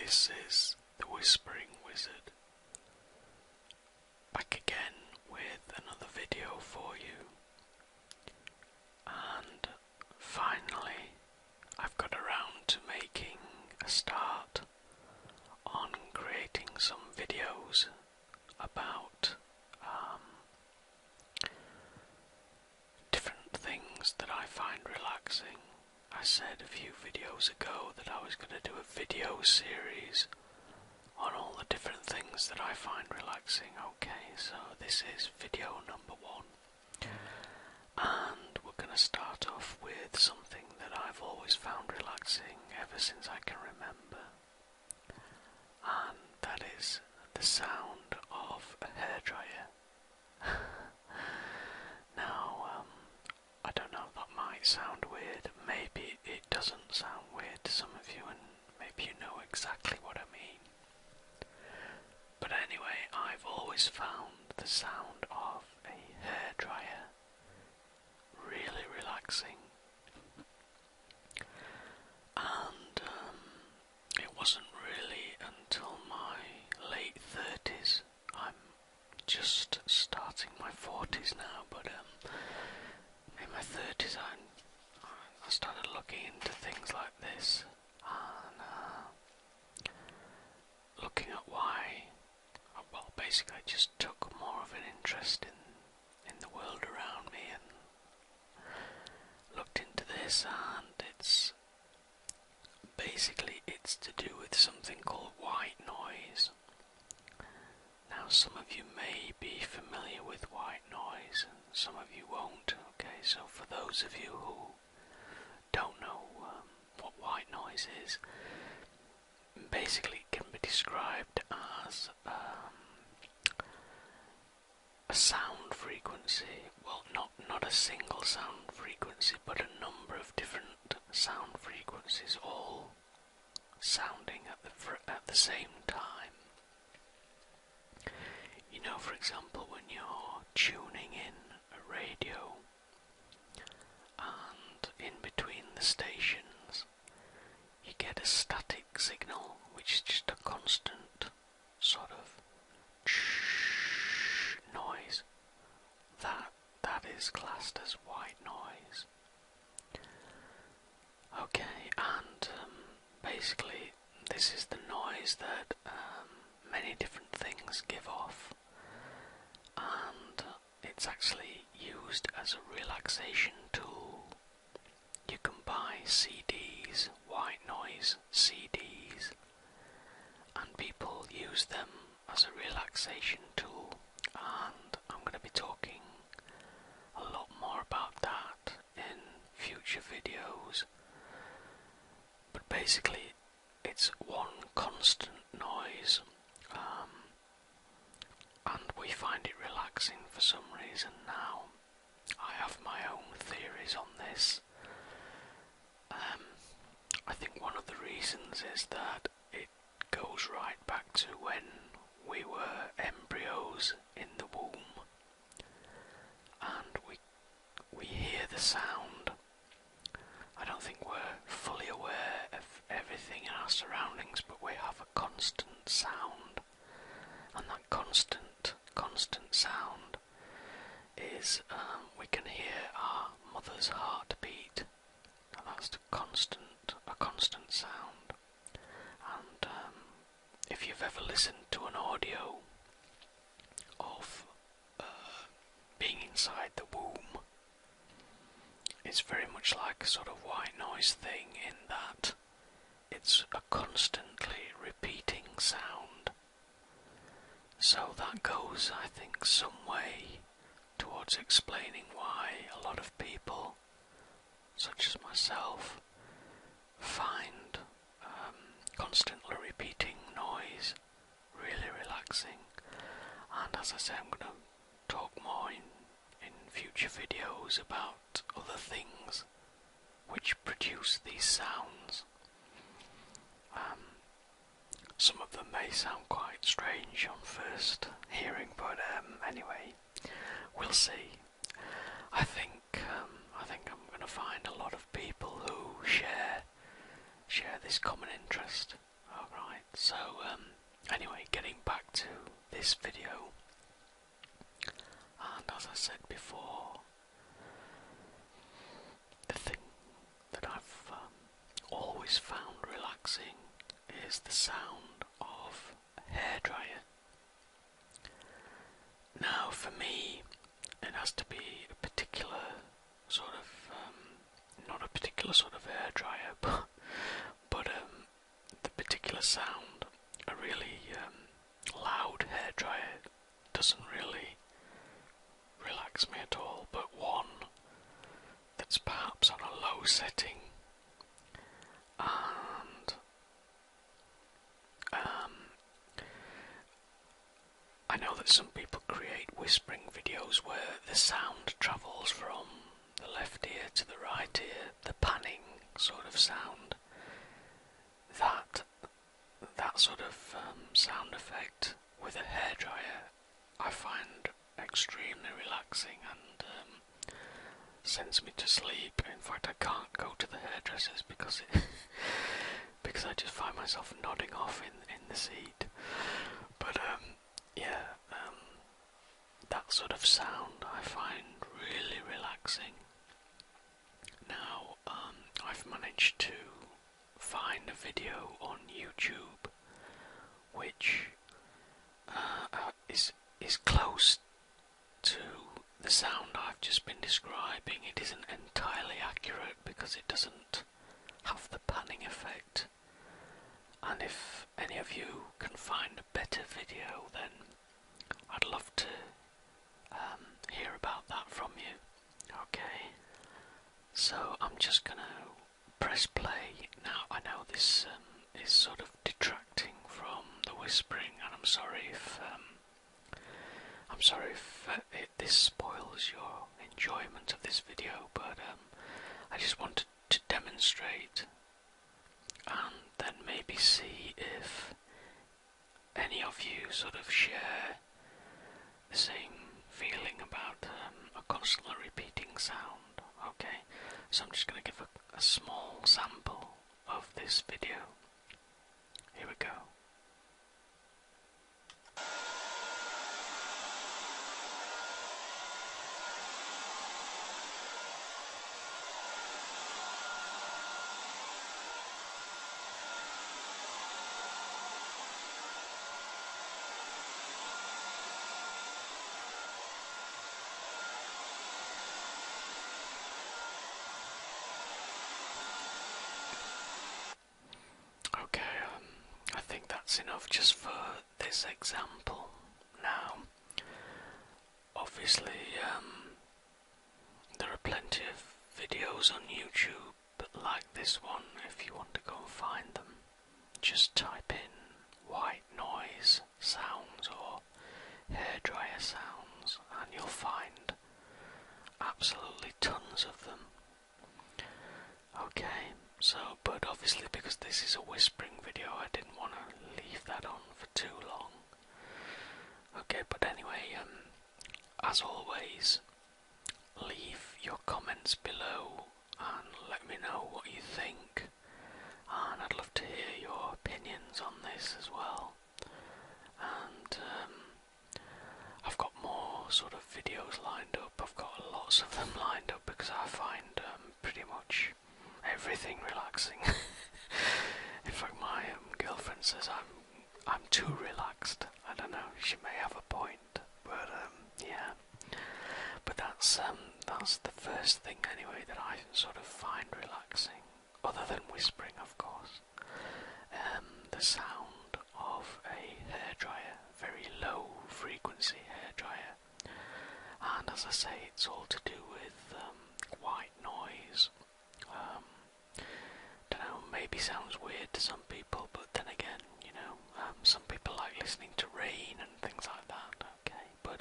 This is the Whispering Wizard, back again with another video for you. And finally, I've got around to making a start on creating some videos about different things that I find relaxing. I said a few videos ago that I was going to do a video series on all the different things that I find relaxing. Okay, so this is video number 1. And we're going to start off with something that I've always found relaxing ever since I can remember. And that is the sound of a hairdryer. Now, I don't know, that might sound weird. Maybe it doesn't sound weird to some of you, and maybe you know exactly what I mean. But anyway, I've always found the sound of a hairdryer really relaxing. And it wasn't really until my late 30s. I'm just starting my 40s now, but in my 30s I started looking into things like this and looking at why. Well, basically I just took more of an interest in the world around me and looked into this, and it's to do with something called white noise. Now, some of you may be familiar with white noise and some of you won't. Okay, so for those of you who don't know what white noise is, basically it can be described as a sound frequency. Well, not a single sound frequency, but a number of different sound frequencies, all sounding at the same time. You know, for example, when you're tuning in a radio and in between the stations you get a static signal, which is just a constant sort of noise. That is classed as white noise. Okay, and basically this is the noise that many different things give off, and it's actually used as a relaxation tool. You can buy CDs, white noise CDs, and people use them as a relaxation tool, and I'm going to be talking a lot more about that in future videos. But basically it's one constant noise, and we find it relaxing for some reason. Now, I have my own theories on this. I think one of the reasons is that it goes right back to when we were embryos in the womb, and we hear the sound. I don't think we're fully aware of everything in our surroundings, but we have a constant sound, and that constant sound is we can hear our mother's heartbeat, and that's a constant sound. And if you've ever listened to an audio of being inside the womb, it's very much like a sort of white noise thing, in that it's a constantly repeating sound. So that goes, I think, some way towards explaining why a lot of people, such as myself, find constantly repeating noise really relaxing. And as I say, I'm going to talk more in future videos about other things which produce these sounds. Some of them may sound quite strange on first hearing, but anyway, we'll see. I think I'm going to find a lot of people who share this common interest. Alright, So, anyway, getting back to this video, and as I said before, the thing that I've always found relaxing is the sound of a hairdryer. Now, for me, it has to be a particular sort of, not a particular sort of hairdryer, but the particular sound. A really loud hairdryer doesn't really relax me at all, but one that's perhaps on a low setting, and I know that some people create whispering videos where the sound travels from the left ear to the right ear, the panning sort of sound. That sort of sound effect with a hairdryer I find extremely relaxing and sends me to sleep. In fact, I can't go to the hairdressers because I just find myself nodding off in the seat. But that sort of sound I find really relaxing. Now, I've managed to find a video on YouTube which is close to the sound I've just been describing. It isn't entirely accurate because it doesn't have the panning effect. And if any of you can find a better video, then I'd love to hear about that from you. Okay, so I'm just gonna press play now. I know this is sort of detracting from the whispering, and I'm sorry if this spoils your enjoyment of this video, but I just wanted to demonstrate and then maybe see if any of you sort of share the same feeling about a constantly repeating sound. Okay, so I'm just going to give a small sample of this video. Here we go. Okay, I think that's enough just for this example. Now, obviously, there are plenty of videos on YouTube like this one. If you want to go and find them, just type in white noise sounds or hairdryer sounds and you'll find absolutely tons of them. Okay, so, but obviously because this is a whispering video, I didn't want to leave that on for too long. Okay, but anyway, as always, leave your comments below and let me know what you think, and I'd love to hear your opinions on this as well. And I've got more sort of videos lined up. I've got lots of them lined up because I find pretty much everything relaxing. In fact, my girlfriend says I'm too relaxed. I don't know, she may have a point, but yeah. But that's the first thing anyway that I sort of find relaxing, other than whispering, of course. The sound of a hairdryer, very low frequency hairdryer, and as I say, it's all to do with white noise. Don't know, maybe sounds weird to some people, but then again, you know, some people like listening to rain and things like that. Okay, but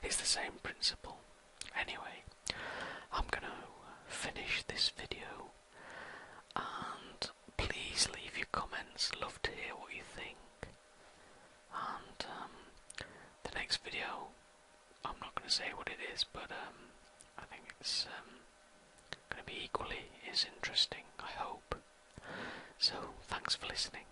it's the same principle. Anyway, I'm gonna finish this video, and please leave your comments. Love to hear what you think. And the next video, I'm not going to say what it is, but I think it's going to be equally as interesting, I hope. So, thanks for listening.